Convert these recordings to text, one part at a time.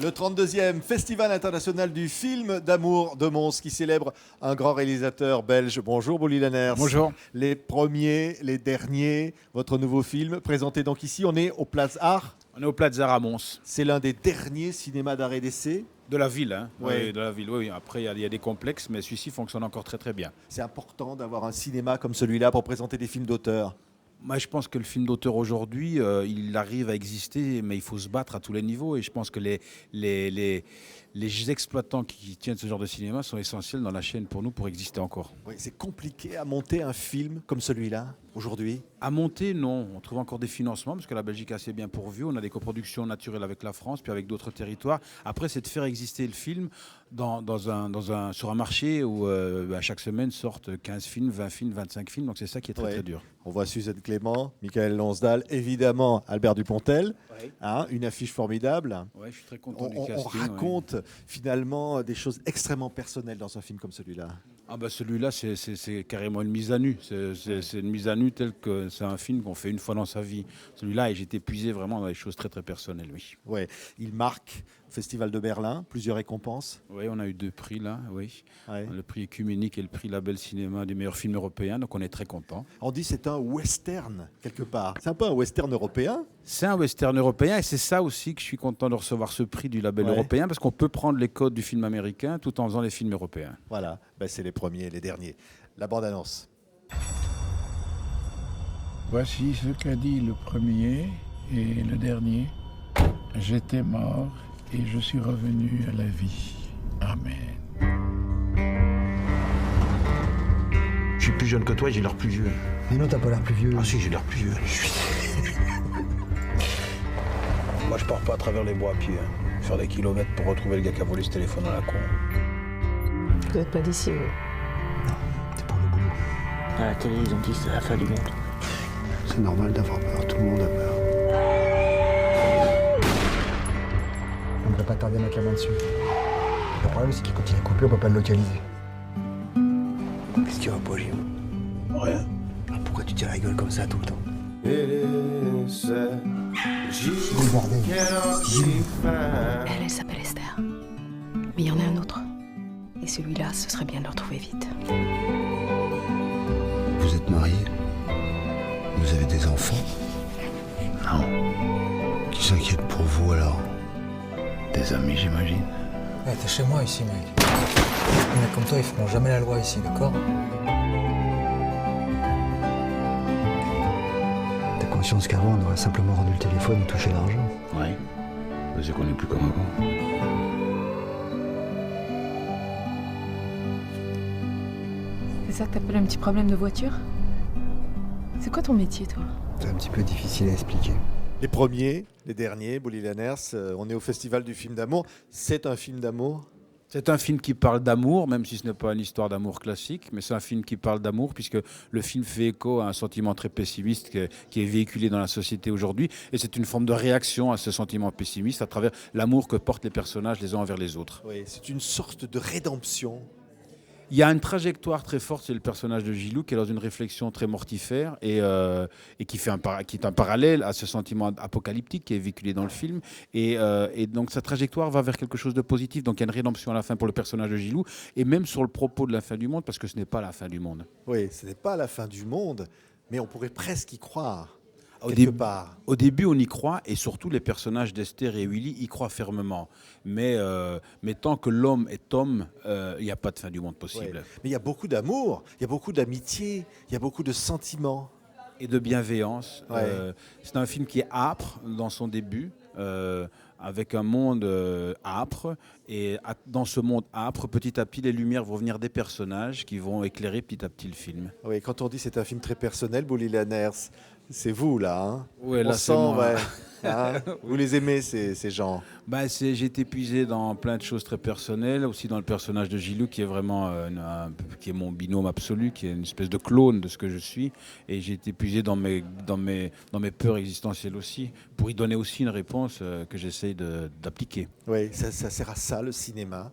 Le 32e Festival international du film d'amour de Mons qui célèbre un grand réalisateur belge. Bonjour Bouli Lanners. Bonjour. Les premiers, les derniers, votre nouveau film présenté donc ici. On est au Place Art. On est au Plaza à Mons. C'est l'un des derniers cinémas d'art et d'essai. De la ville, hein. Ouais. Oui, de la ville. Oui. Après, il y a des complexes, mais celui-ci fonctionne encore très très bien. C'est important d'avoir un cinéma comme celui-là pour présenter des films d'auteur. Moi, je pense que le film d'auteur aujourd'hui, il arrive à exister, mais il faut se battre à tous les niveaux. Et je pense que les exploitants qui tiennent ce genre de cinéma sont essentiels dans la chaîne pour nous pour exister encore. Oui, c'est compliqué à monter un film comme celui-là aujourd'hui. À monter, non. On trouve encore des financements parce que la Belgique est assez bien pourvue. On a des coproductions naturelles avec la France, puis avec d'autres territoires. Après, c'est de faire exister le film sur un marché où à chaque semaine sortent 15 films, 20 films, 25 films. Donc c'est ça qui est très, Ouais. très dur. On voit Suzanne Clément, Michael Lonsdal, évidemment Albert Dupontel. Ouais. Hein, une affiche formidable. Ouais, je suis très content du On casting. raconte finalement des choses extrêmement personnelles dans un film comme celui-là. Ah bah celui-là, c'est carrément une mise à nu. C'est une mise à nu telle que c'est un film qu'on fait une fois dans sa vie. Celui-là, et j'ai été épuisé vraiment dans des choses très très personnelles, oui. Ouais, il marque le Festival de Berlin, plusieurs récompenses. Oui, on a eu 2 prix là, oui. Ouais. Le prix Œcuménique et le prix Label Cinéma du meilleur film européen, donc on est très content. On dit c'est un western quelque part. C'est un peu un western européen. C'est un western européen et c'est ça aussi que je suis content de recevoir ce prix du label Ouais. européen parce qu'on peut prendre les codes du film américain tout en faisant les films européens. Voilà, ben, c'est les premiers, les derniers. La bande-annonce. Voici ce qu'a dit le premier et le dernier. J'étais mort et je suis revenu à la vie. Amen. Je suis plus jeune que toi et j'ai l'air plus vieux. Mais non, t'as pas l'air plus vieux. Ah si, j'ai l'air plus vieux. Moi, je pars pas à travers les bois à pied. Hein. Faire des kilomètres pour retrouver le gars qui a volé ce téléphone à la con. Vous n'êtes pas d'ici, vous. C'est pour le boulot. À la télé, ils ont dit que c'est la fin du monde. C'est normal d'avoir peur, tout le monde a peur. On ne va pas tarder à mettre la main dessus. Le problème, c'est que quand il est coupé, on peut pas le localiser. Qu'est-ce qu'il y a pas, Jim? Rien. Ah, pourquoi tu tires la gueule comme ça tout le temps? Elle s'appelle Esther. Mais il y en a un autre. Et celui-là, ce serait bien de le retrouver vite. Vous êtes mariés? Vous avez des enfants? Non. Qui s'inquiète pour vous alors? Des amis, j'imagine. Ouais, t'es chez moi ici, mec. Les mecs comme toi, ils feront jamais la loi ici, d'accord? T'as conscience qu'avant, on aurait simplement rendu le téléphone et touché l'argent? Ouais. C'est qu'on est plus comme avant. C'est ça que t'appelles un petit problème de voiture? C'est quoi ton métier, toi? C'est un petit peu difficile à expliquer. Les premiers, les derniers, Bouli Lanners. On est au Festival du film d'amour. C'est un film d'amour. C'est un film qui parle d'amour, même si ce n'est pas une histoire d'amour classique, mais c'est un film qui parle d'amour puisque le film fait écho à un sentiment très pessimiste qui est véhiculé dans la société aujourd'hui. Et c'est une forme de réaction à ce sentiment pessimiste à travers l'amour que portent les personnages les uns envers les autres. Oui, c'est une sorte de rédemption. Il y a une trajectoire très forte, c'est le personnage de Gilou qui est dans une réflexion très mortifère et qui est un parallèle à ce sentiment apocalyptique qui est véhiculé dans le film. Et donc sa trajectoire va vers quelque chose de positif. Donc il y a une rédemption à la fin pour le personnage de Gilou et même sur le propos de la fin du monde parce que ce n'est pas la fin du monde. Oui, ce n'est pas la fin du monde, mais on pourrait presque y croire. Au Quelque début, part. Au début, on y croit, et surtout les personnages d'Esther et Willy y croient fermement. Mais tant que l'homme est homme, il n'y a pas de fin du monde Ouais. possible. Mais il y a beaucoup d'amour, il y a beaucoup d'amitié, il y a beaucoup de sentiments. Et de bienveillance. Ouais. C'est un film qui est âpre dans son début, avec un monde âpre. Et dans ce monde âpre, petit à petit, les lumières vont venir des personnages qui vont éclairer petit à petit le film. Oui, quand on dit c'est un film très personnel, Bouli Lanners, c'est vous là. Hein. Ouais, On là, sent, c'est moi. ouais, hein, vous les aimez ces gens. J'ai été épuisé dans plein de choses très personnelles, aussi dans le personnage de Gilou qui est vraiment qui est mon binôme absolu, qui est une espèce de clone de ce que je suis. Et j'ai été épuisé dans mes peurs existentielles aussi, pour y donner aussi une réponse que j'essaye d'appliquer. Oui, ça sert à ça le cinéma.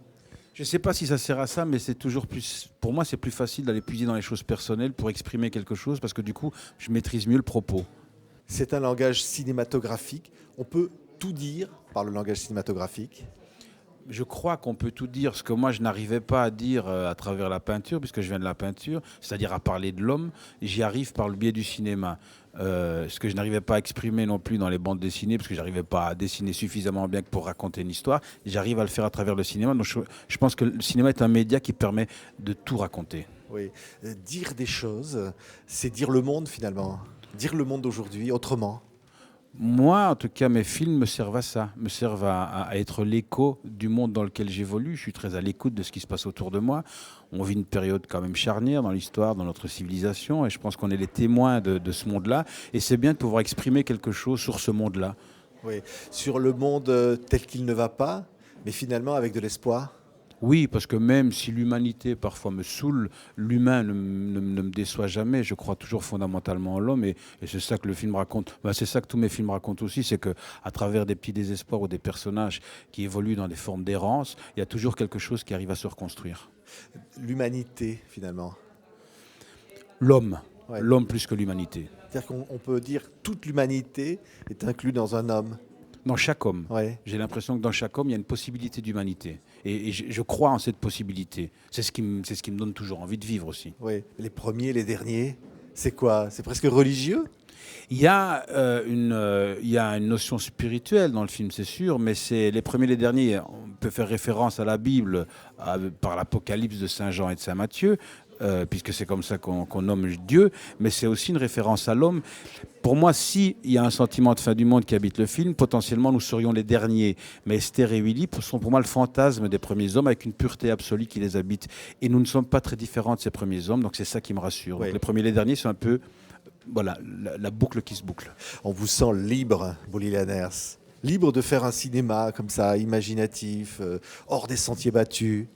Je ne sais pas si ça sert à ça, mais c'est toujours plus. Pour moi, c'est plus facile d'aller puiser dans les choses personnelles pour exprimer quelque chose, parce que du coup, je maîtrise mieux le propos. C'est un langage cinématographique. On peut tout dire par le langage cinématographique. Je crois qu'on peut tout dire, ce que moi je n'arrivais pas à dire à travers la peinture, puisque je viens de la peinture, c'est-à-dire à parler de l'homme, j'y arrive par le biais du cinéma. Ce que je n'arrivais pas à exprimer non plus dans les bandes dessinées, parce que j'arrivais pas à dessiner suffisamment bien que pour raconter une histoire, j'arrive à le faire à travers le cinéma. Donc je pense que le cinéma est un média qui permet de tout raconter. Oui. Dire des choses, c'est dire le monde finalement. Dire le monde d'aujourd'hui autrement. Moi, en tout cas, mes films me servent à ça, me servent à être l'écho du monde dans lequel j'évolue. Je suis très à l'écoute de ce qui se passe autour de moi. On vit une période quand même charnière dans l'histoire, dans notre civilisation, et je pense qu'on est les témoins de ce monde-là. Et c'est bien de pouvoir exprimer quelque chose sur ce monde-là. Oui. Sur le monde tel qu'il ne va pas, mais finalement avec de l'espoir. Oui, parce que même si l'humanité parfois me saoule, l'humain ne me déçoit jamais. Je crois toujours fondamentalement en l'homme et c'est ça que le film raconte. Ben, c'est ça que tous mes films racontent aussi, c'est que à travers des petits désespoirs ou des personnages qui évoluent dans des formes d'errance, il y a toujours quelque chose qui arrive à se reconstruire. L'humanité finalement. L'homme, Ouais. l'homme plus que l'humanité. C'est-à-dire qu'on peut dire toute l'humanité est inclue dans un homme. Dans chaque homme. Ouais. J'ai l'impression que dans chaque homme, il y a une possibilité d'humanité. Et je crois en cette possibilité. C'est ce qui me donne toujours envie de vivre aussi. Oui. Les premiers, les derniers, c'est quoi? C'est presque religieux? Il y a une notion spirituelle dans le film, c'est sûr, mais c'est les premiers, les derniers. On peut faire référence à la Bible par l'Apocalypse de Saint Jean et de Saint Matthieu, puisque c'est comme ça qu'on nomme Dieu, mais c'est aussi une référence à l'homme. Pour moi, s'il y a un sentiment de fin du monde qui habite le film, potentiellement nous serions les derniers. Mais Esther et Willy sont pour moi le fantasme des premiers hommes avec une pureté absolue qui les habite. Et nous ne sommes pas très différents de ces premiers hommes, donc c'est ça qui me rassure. Oui. Donc les premiers et les derniers sont un peu voilà, la boucle qui se boucle. On vous sent libre, Bouli Lanners. Libre de faire un cinéma comme ça, imaginatif, hors des sentiers battus.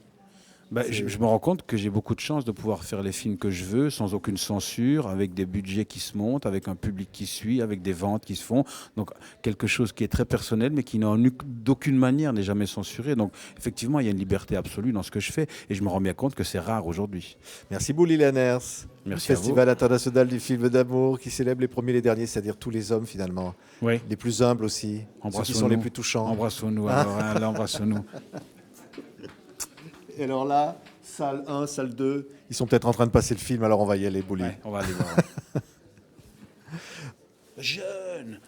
Ben, je me rends compte que j'ai beaucoup de chance de pouvoir faire les films que je veux, sans aucune censure, avec des budgets qui se montent, avec un public qui suit, avec des ventes qui se font. Donc quelque chose qui est très personnel, mais qui d'aucune manière n'est jamais censuré. Donc effectivement, il y a une liberté absolue dans ce que je fais, et je me rends bien compte que c'est rare aujourd'hui. Merci Bouli Lanners. Merci à vous. Festival international du film d'amour qui célèbre les premiers et les derniers, c'est-à-dire tous les hommes finalement. Oui. Les plus humbles aussi, ceux qui sont les plus touchants. Embrassons-nous, alors, hein, là, embrassons-nous. Et alors là, salle 1, salle 2, ils sont peut-être en train de passer le film, alors on va y aller, Bouli. Ouais, on va aller voir. Jeune